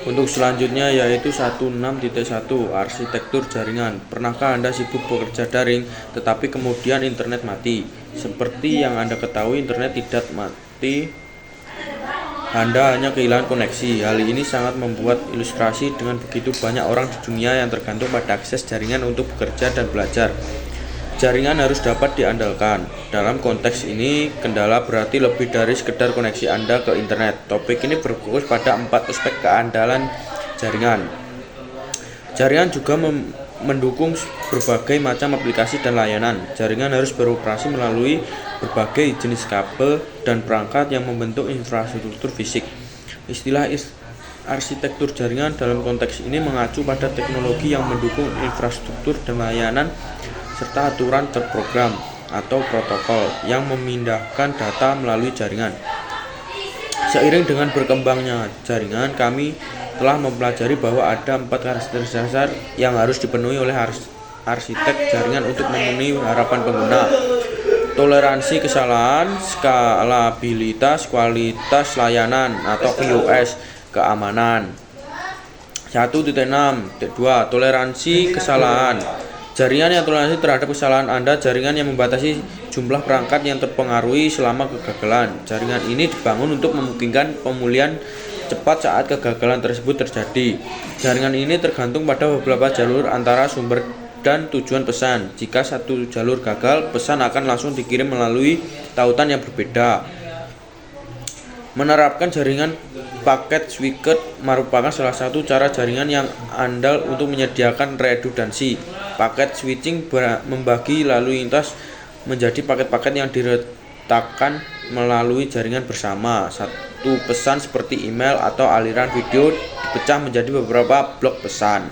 Untuk selanjutnya yaitu 16.1 arsitektur jaringan. Pernahkah Anda sibuk bekerja daring tetapi kemudian internet mati? Seperti yang Anda ketahui, internet tidak mati, Anda hanya kehilangan koneksi. Hal ini sangat membuat ilustrasi dengan begitu banyak orang di dunia yang tergantung pada akses jaringan untuk bekerja dan belajar. Jaringan harus dapat diandalkan. Dalam konteks ini, kendala berarti lebih dari sekedar koneksi Anda ke internet. Topik ini berfokus pada 4 aspek keandalan jaringan. Jaringan juga mendukung berbagai macam aplikasi dan layanan. Jaringan harus beroperasi melalui berbagai jenis kabel dan perangkat yang membentuk infrastruktur fisik. Istilah arsitektur jaringan dalam konteks ini mengacu pada teknologi yang mendukung infrastruktur dan layanan serta aturan terprogram atau protokol yang memindahkan data melalui jaringan. Seiring dengan berkembangnya jaringan, kami telah mempelajari bahwa ada 4 karakteristik dasar yang harus dipenuhi oleh arsitek jaringan untuk memenuhi harapan pengguna. Toleransi kesalahan, skalabilitas, kualitas layanan atau QoS, keamanan. 1.6.2 Toleransi kesalahan. Jaringan yang toleransi terhadap kesalahan Anda, jaringan yang membatasi jumlah perangkat yang terpengaruhi selama kegagalan. Jaringan ini dibangun untuk memungkinkan pemulihan cepat saat kegagalan tersebut terjadi. Jaringan ini tergantung pada beberapa jalur antara sumber dan tujuan pesan. Jika satu jalur gagal, pesan akan langsung dikirim melalui tautan yang berbeda. Menerapkan jaringan paket switched merupakan salah satu cara jaringan yang andal untuk menyediakan redundansi. Paket switching membagi lalu lintas menjadi paket-paket yang diletakkan melalui jaringan bersama. Satu pesan seperti email atau aliran video dipecah menjadi beberapa blok pesan.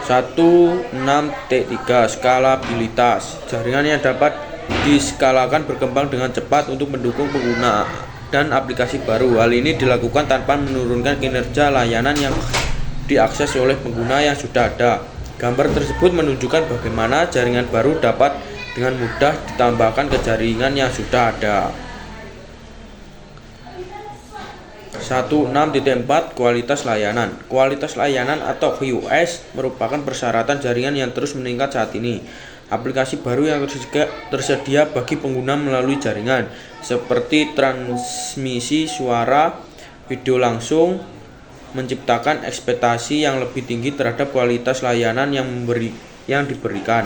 1.6.3 Skalabilitas. Jaringan yang dapat diskalakan berkembang dengan cepat untuk mendukung pengguna dan aplikasi baru. Hal ini dilakukan tanpa menurunkan kinerja layanan yang diakses oleh pengguna yang sudah ada. Gambar tersebut menunjukkan bagaimana jaringan baru dapat dengan mudah ditambahkan ke jaringan yang sudah ada. 1.6.4 Kualitas layanan. Kualitas layanan atau QoS merupakan persyaratan jaringan yang terus meningkat saat ini. Aplikasi baru yang tersedia bagi pengguna melalui jaringan, seperti transmisi suara, video langsung, menciptakan ekspektasi yang lebih tinggi terhadap kualitas layanan yang diberikan.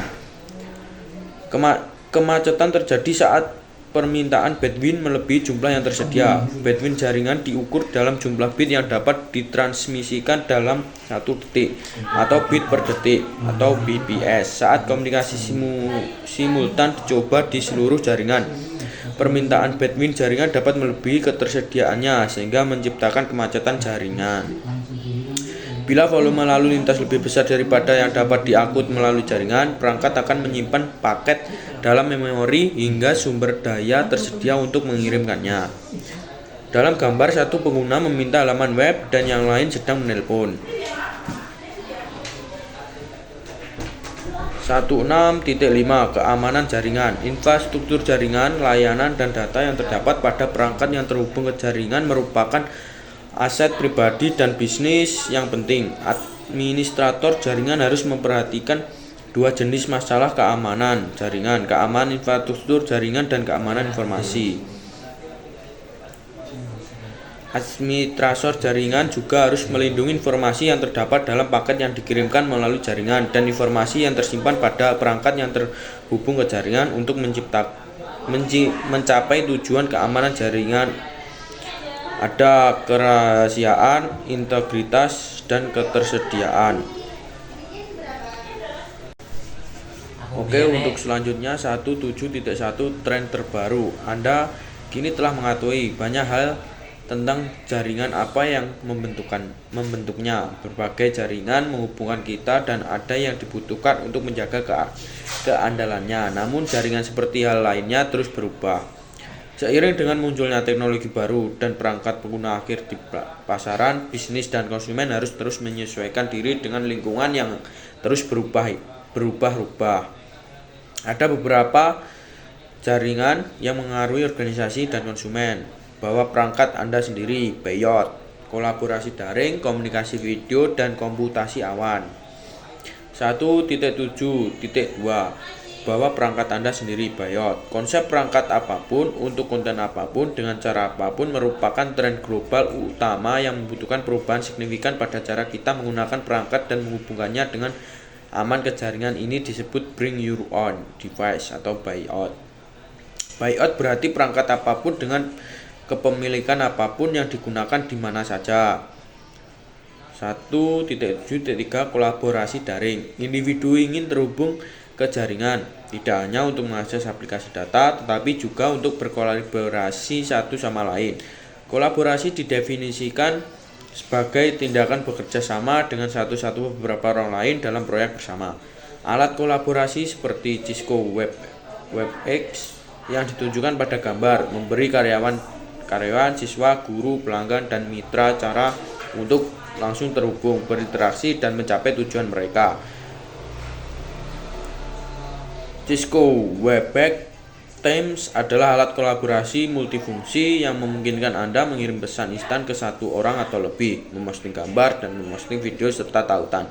Kemacetan terjadi saat permintaan bandwidth melebihi jumlah yang tersedia. Bandwidth jaringan diukur dalam jumlah bit yang dapat ditransmisikan dalam 1 detik atau bit per detik atau bps saat komunikasi simultan dicoba di seluruh jaringan. Permintaan bandwidth jaringan dapat melebihi ketersediaannya sehingga menciptakan kemacetan jaringan. Bila volume lalu lintas lebih besar daripada yang dapat diangkut melalui jaringan, perangkat akan menyimpan paket dalam memori hingga sumber daya tersedia untuk mengirimkannya. Dalam gambar, satu pengguna meminta halaman web dan yang lain sedang menelpon. 1.6.5 Keamanan jaringan. Infrastruktur jaringan, layanan, dan data yang terdapat pada perangkat yang terhubung ke jaringan merupakan aset pribadi dan bisnis yang penting. Administrator jaringan harus memperhatikan 2 jenis masalah keamanan jaringan: keamanan infrastruktur jaringan dan keamanan informasi. Administrator jaringan juga harus melindungi informasi yang terdapat dalam paket yang dikirimkan melalui jaringan dan informasi yang tersimpan pada perangkat yang terhubung ke jaringan untuk mencapai tujuan keamanan jaringan. Ada kerahasiaan, integritas, dan ketersediaan. Oke, untuk selanjutnya 17.1 Tren terbaru. Anda kini telah mengetahui banyak hal tentang jaringan apa yang membentuknya. Berbagai jaringan menghubungkan kita dan ada yang dibutuhkan untuk menjaga keandalannya. Namun jaringan seperti hal lainnya terus berubah. Seiring dengan munculnya teknologi baru dan perangkat pengguna akhir di pasaran, bisnis dan konsumen harus terus menyesuaikan diri dengan lingkungan yang terus berubah-ubah. Ada beberapa jaringan yang mengaruhi organisasi dan konsumen. bawa perangkat Anda sendiri, BYOD, kolaborasi daring, komunikasi video, dan komputasi awan. 1.7.2 bawa perangkat Anda sendiri, BYOD. Konsep perangkat apapun untuk konten apapun dengan cara apapun merupakan tren global utama yang membutuhkan perubahan signifikan pada cara kita menggunakan perangkat dan menghubungkannya dengan aman ke jaringan. Ini disebut Bring Your Own Device atau BYOD. BYOD berarti perangkat apapun dengan kepemilikan apapun yang digunakan di mana saja. 1.7.3 kolaborasi daring. Individu ingin terhubung ke jaringan, tidak hanya untuk mengakses aplikasi data, tetapi juga untuk berkolaborasi satu sama lain. Kolaborasi didefinisikan sebagai tindakan bekerja sama dengan satu beberapa orang lain dalam proyek bersama. Alat kolaborasi seperti Cisco WebEx yang ditunjukkan pada gambar memberi karyawan, siswa, guru, pelanggan, dan mitra cara untuk langsung terhubung, berinteraksi, dan mencapai tujuan mereka. Cisco WebEx Teams adalah alat kolaborasi multifungsi yang memungkinkan Anda mengirim pesan instan ke satu orang atau lebih, memposting gambar, dan memposting video serta tautan.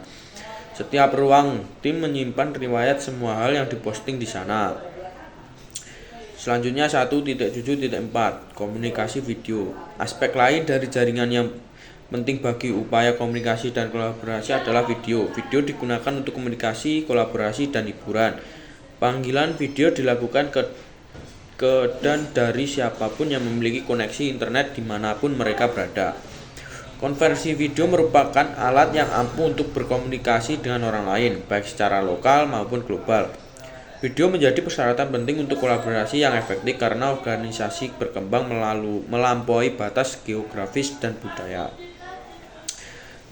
Setiap ruang tim menyimpan riwayat semua hal yang diposting di sana. Selanjutnya 1.7.4 komunikasi video. Aspek lain dari jaringan yang penting bagi upaya komunikasi dan kolaborasi adalah video. Video digunakan untuk komunikasi, kolaborasi, dan hiburan. Panggilan video dilakukan ke dan dari siapapun yang memiliki koneksi internet dimanapun mereka berada. Konversi video merupakan alat yang ampuh untuk berkomunikasi dengan orang lain, baik secara lokal maupun global. Video menjadi persyaratan penting untuk kolaborasi yang efektif karena organisasi berkembang melampaui batas geografis dan budaya.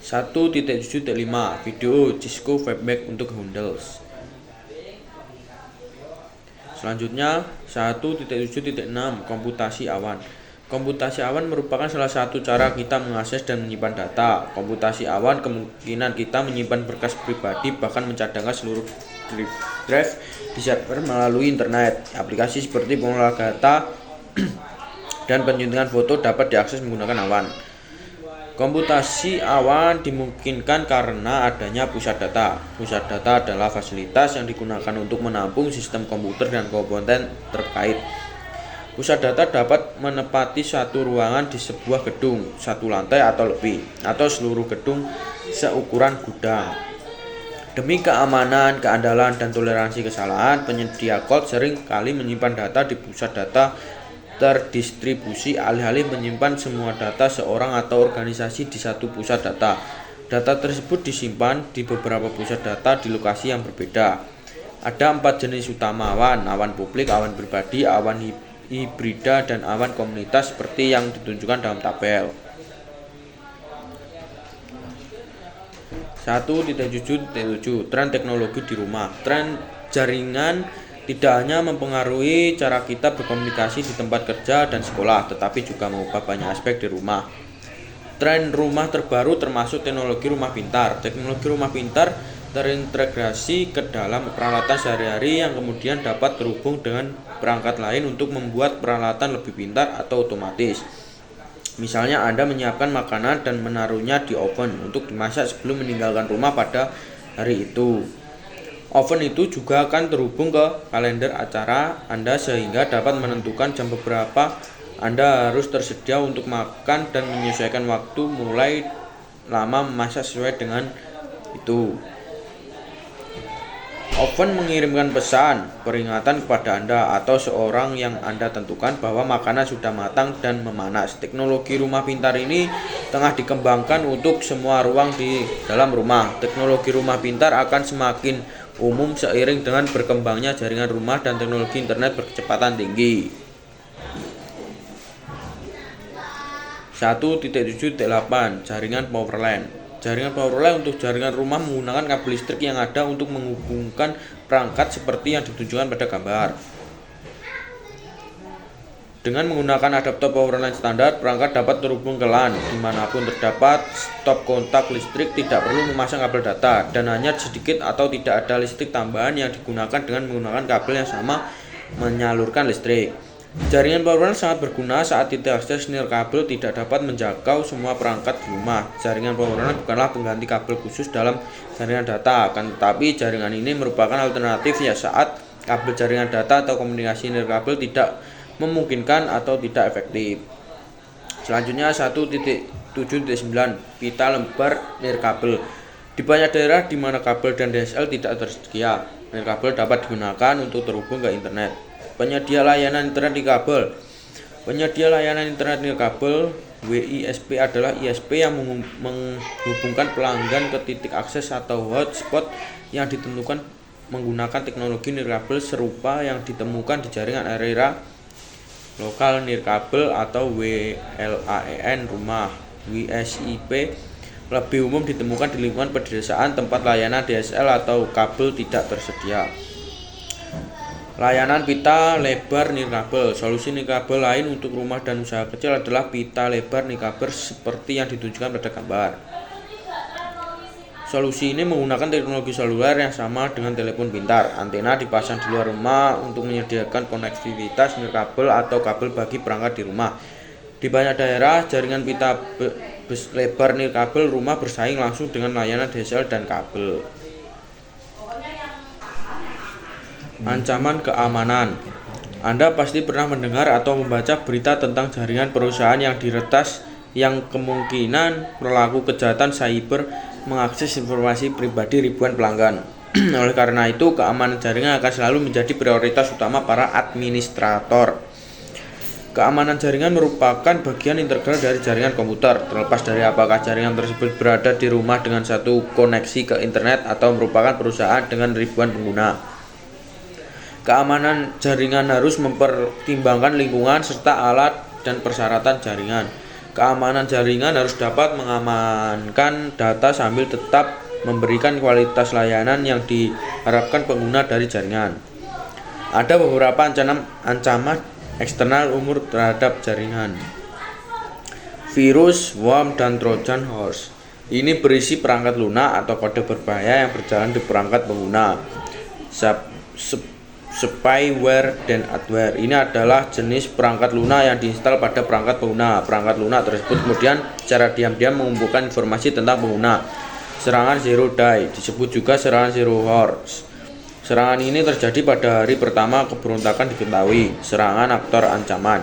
1.7.5 video Cisco WebEx untuk Windows. Selanjutnya 1.7.6 komputasi awan. Komputasi awan merupakan salah satu cara kita mengakses dan menyimpan data. Komputasi awan kemungkinan kita menyimpan berkas pribadi, bahkan mencadangkan seluruh drive di server melalui internet. Aplikasi seperti pengelola data dan penyuntingan foto dapat diakses menggunakan awan. Komputasi awan dimungkinkan karena adanya pusat data. Pusat data adalah fasilitas yang digunakan untuk menampung sistem komputer dan komponen terkait. Pusat data dapat menempati satu ruangan di sebuah gedung, satu lantai atau lebih, atau seluruh gedung seukuran gudang. Demi keamanan, keandalan, dan toleransi kesalahan, penyedia cloud sering kali menyimpan data di pusat data terdistribusi alih-alih menyimpan semua data seorang atau organisasi di satu pusat data. Data tersebut disimpan di beberapa pusat data di lokasi yang berbeda. Ada 4 jenis utama awan: awan publik, awan pribadi, awan hibrida, dan awan komunitas seperti yang ditunjukkan dalam tabel. 1.7.7 Tren teknologi di rumah. Tren jaringan tidak hanya mempengaruhi cara kita berkomunikasi di tempat kerja dan sekolah, tetapi juga mengubah banyak aspek di rumah. Tren rumah terbaru termasuk teknologi rumah pintar. Teknologi rumah pintar terintegrasi ke dalam peralatan sehari-hari yang kemudian dapat terhubung dengan perangkat lain untuk membuat peralatan lebih pintar atau otomatis. Misalnya Anda menyiapkan makanan dan menaruhnya di oven untuk dimasak sebelum meninggalkan rumah pada hari itu. Oven itu juga akan terhubung ke kalender acara Anda sehingga dapat menentukan jam berapa Anda harus tersedia untuk makan dan menyesuaikan waktu mulai lama memasak sesuai dengan itu. Oven mengirimkan pesan peringatan kepada Anda atau seorang yang Anda tentukan bahwa makanan sudah matang dan memanas. Teknologi rumah pintar ini tengah dikembangkan untuk semua ruang di dalam rumah. Teknologi rumah pintar akan semakin umum seiring dengan berkembangnya jaringan rumah dan teknologi internet berkecepatan tinggi. 1.7.8 Jaringan Powerline. Jaringan Powerline untuk jaringan rumah menggunakan kabel listrik yang ada untuk menghubungkan perangkat seperti yang ditunjukkan pada gambar. Dengan menggunakan adaptor Powerline standar, perangkat dapat terhubung ke LAN dimanapun terdapat stop kontak listrik, tidak perlu memasang kabel data, dan hanya sedikit atau tidak ada listrik tambahan yang digunakan dengan menggunakan kabel yang sama menyalurkan listrik. Jaringan powerline sangat berguna saat titik akses nirkabel tidak dapat menjangkau semua perangkat di rumah. Jaringan powerline bukanlah pengganti kabel khusus dalam jaringan data, akan tetapi jaringan ini merupakan alternatif ya saat kabel jaringan data atau komunikasi nirkabel tidak memungkinkan atau tidak efektif. Selanjutnya 1.7.9 pita lebar nirkabel. Di banyak daerah di mana kabel dan DSL tidak tersedia, nirkabel dapat digunakan untuk terhubung ke internet. Penyedia layanan internet nirkabel. Penyedia layanan internet nirkabel WISP adalah ISP yang menghubungkan pelanggan ke titik akses atau hotspot yang ditentukan menggunakan teknologi nirkabel serupa yang ditemukan di jaringan area lokal nirkabel atau WLAN rumah. WISP lebih umum ditemukan di lingkungan pedesaan tempat layanan DSL atau kabel tidak tersedia. Layanan pita lebar nirkabel. Solusi nirkabel lain untuk rumah dan usaha kecil adalah pita lebar nirkabel seperti yang ditunjukkan pada gambar. Solusi ini menggunakan teknologi seluler yang sama dengan telepon pintar. Antena dipasang di luar rumah untuk menyediakan konektivitas nirkabel atau kabel bagi perangkat di rumah. Di banyak daerah, jaringan pita lebar nirkabel rumah bersaing langsung dengan layanan DSL dan kabel. Ancaman keamanan. Anda pasti pernah mendengar atau membaca berita tentang jaringan perusahaan yang diretas yang kemungkinan pelaku kejahatan cyber mengakses informasi pribadi ribuan pelanggan. Oleh karena itu, keamanan jaringan akan selalu menjadi prioritas utama para administrator. Keamanan jaringan merupakan bagian integral dari jaringan komputer, terlepas dari apakah jaringan tersebut berada di rumah dengan satu koneksi ke internet atau merupakan perusahaan dengan ribuan pengguna. Keamanan jaringan harus mempertimbangkan lingkungan serta alat dan persyaratan jaringan. Keamanan jaringan harus dapat mengamankan data sambil tetap memberikan kualitas layanan yang diharapkan pengguna dari jaringan. Ada beberapa ancaman eksternal umum terhadap jaringan. Virus, worm, dan Trojan horse. Ini berisi perangkat lunak atau kode berbahaya yang berjalan di perangkat pengguna. Spyware dan adware. Ini adalah jenis perangkat lunak yang diinstal pada perangkat pengguna. Perangkat lunak tersebut kemudian secara diam-diam mengumpulkan informasi tentang pengguna. Serangan zero day disebut juga serangan zero horse. Serangan ini terjadi pada hari pertama keberontakan diketahui. Serangan aktor ancaman.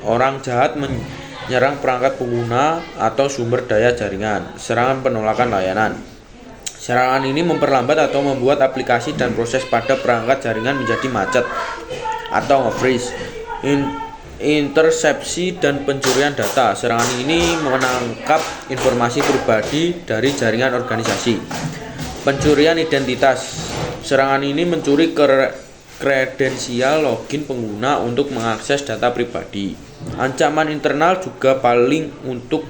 Orang jahat menyerang perangkat pengguna atau sumber daya jaringan. Serangan penolakan layanan. Serangan ini memperlambat atau membuat aplikasi dan proses pada perangkat jaringan menjadi macet atau nge-freeze. Intersepsi dan pencurian data. Serangan ini menangkap informasi pribadi dari jaringan organisasi. Pencurian identitas. Serangan ini mencuri kredensial login pengguna untuk mengakses data pribadi. Ancaman internal juga paling untuk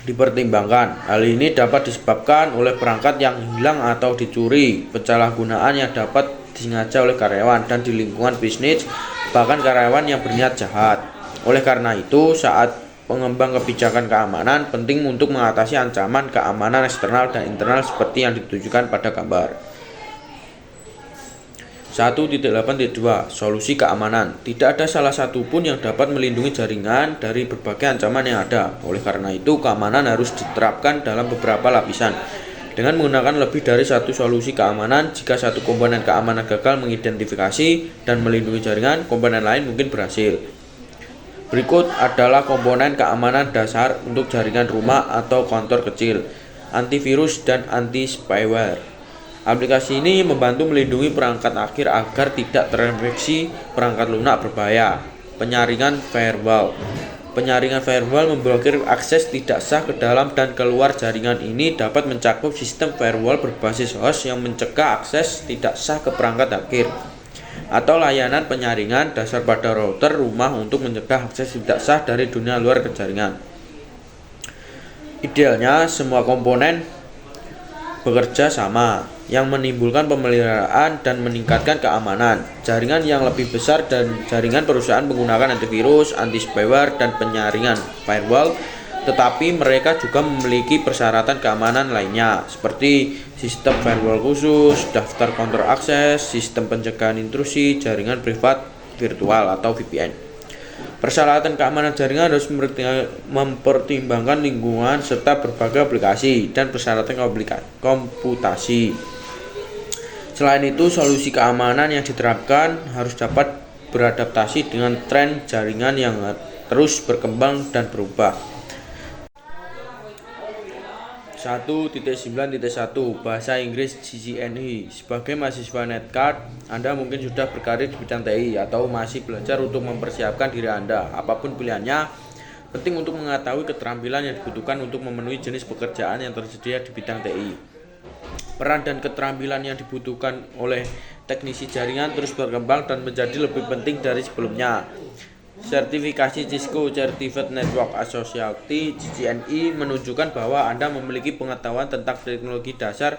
dipertimbangkan. Hal ini dapat disebabkan oleh perangkat yang hilang atau dicuri, penyalahgunaan yang dapat disengaja oleh karyawan, dan di lingkungan bisnis, bahkan karyawan yang berniat jahat. Oleh karena itu, saat pengembang kebijakan keamanan, penting untuk mengatasi ancaman keamanan eksternal dan internal seperti yang ditunjukkan pada gambar. 1.8.2 Solusi keamanan. Tidak ada salah satu pun yang dapat melindungi jaringan dari berbagai ancaman yang ada. Oleh karena itu, keamanan harus diterapkan dalam beberapa lapisan. Dengan menggunakan lebih dari satu solusi keamanan, jika satu komponen keamanan gagal mengidentifikasi dan melindungi jaringan, komponen lain mungkin berhasil. Berikut adalah komponen keamanan dasar untuk jaringan rumah atau kantor kecil: antivirus dan anti-spyware. Aplikasi ini membantu melindungi perangkat akhir agar tidak terinfeksi perangkat lunak berbahaya. Penyaringan firewall. Penyaringan firewall memblokir akses tidak sah ke dalam dan keluar jaringan. Ini dapat mencakup sistem firewall berbasis host yang mencegah akses tidak sah ke perangkat akhir, atau layanan penyaringan dasar pada router rumah untuk mencegah akses tidak sah dari dunia luar ke jaringan. Idealnya semua komponen bekerja sama, yang menimbulkan pemeliharaan dan meningkatkan keamanan. Jaringan yang lebih besar dan jaringan perusahaan menggunakan antivirus, anti-spyware, dan penyaringan firewall, tetapi mereka juga memiliki persyaratan keamanan lainnya, seperti sistem firewall khusus, daftar counter akses, sistem pencegahan intrusi, jaringan privat, virtual atau VPN. Persyaratan keamanan jaringan harus mempertimbangkan lingkungan serta berbagai aplikasi dan persyaratan komputasi. Selain itu, solusi keamanan yang diterapkan harus dapat beradaptasi dengan tren jaringan yang terus berkembang dan berubah. 1.9.1 Bahasa Inggris CCNE. Sebagai mahasiswa Netcard, Anda mungkin sudah berkarir di bidang TI atau masih belajar untuk mempersiapkan diri Anda. Apapun pilihannya, penting untuk mengetahui keterampilan yang dibutuhkan untuk memenuhi jenis pekerjaan yang tersedia di bidang TI. Peran dan keterampilan yang dibutuhkan oleh teknisi jaringan terus berkembang dan menjadi lebih penting dari sebelumnya. Sertifikasi Cisco Certified Network Associate (CCNE) menunjukkan bahwa Anda memiliki pengetahuan tentang teknologi dasar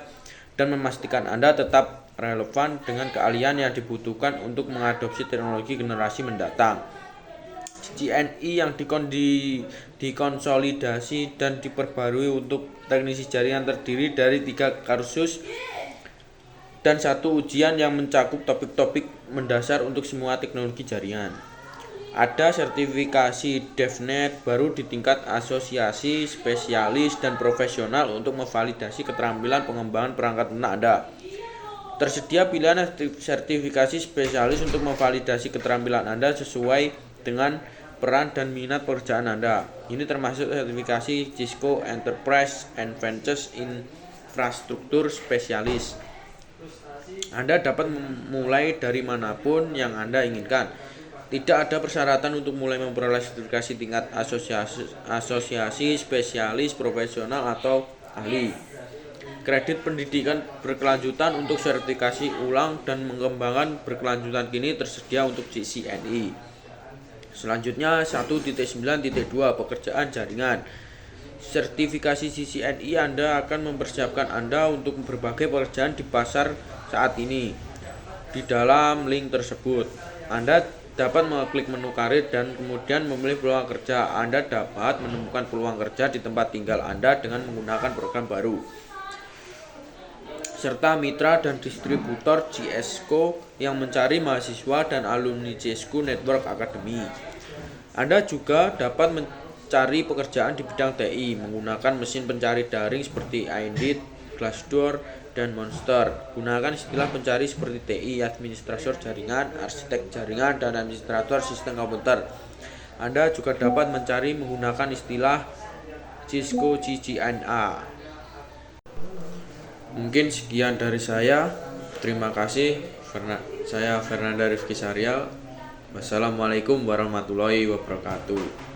dan memastikan Anda tetap relevan dengan keahlian yang dibutuhkan untuk mengadopsi teknologi generasi mendatang. CCNE yang dikonsolidasi dan diperbarui untuk teknisi jaringan terdiri dari 3 kursus dan 1 ujian yang mencakup topik-topik mendasar untuk semua teknologi jaringan. Ada sertifikasi DevNet baru di tingkat asosiasi, spesialis, dan profesional untuk memvalidasi keterampilan pengembangan perangkat lunak Anda. Tersedia pilihan sertifikasi spesialis untuk memvalidasi keterampilan Anda sesuai dengan peran dan minat pekerjaan Anda. Ini termasuk sertifikasi Cisco Enterprise Advanced Infrastructure Specialist. Anda dapat memulai dari manapun yang Anda inginkan. Tidak ada persyaratan untuk mulai memperoleh sertifikasi tingkat asosiasi, spesialis, profesional, atau ahli. Kredit pendidikan berkelanjutan untuk sertifikasi ulang dan mengembangkan berkelanjutan kini tersedia untuk CCNE. Selanjutnya 1.9.2 Pekerjaan jaringan. Sertifikasi CCNE Anda akan mempersiapkan Anda untuk berbagai pekerjaan di pasar saat ini. Di dalam link tersebut, Anda dapat mengklik menu karir dan kemudian memilih peluang kerja. Anda dapat menemukan peluang kerja di tempat tinggal Anda dengan menggunakan program baru, serta mitra dan distributor Cisco yang mencari mahasiswa dan alumni Cisco Network Academy. Anda juga dapat mencari pekerjaan di bidang TI menggunakan mesin pencari daring seperti Indeed, Glassdoor, dan Monster. Gunakan istilah pencari seperti TI, administrator jaringan, arsitek jaringan, dan administrator sistem komputer. Anda juga dapat mencari menggunakan istilah Cisco CCNA. Mungkin sekian dari saya. Terima kasih. Saya Fernanda Rifki Sarial. Wassalamualaikum warahmatullahi wabarakatuh.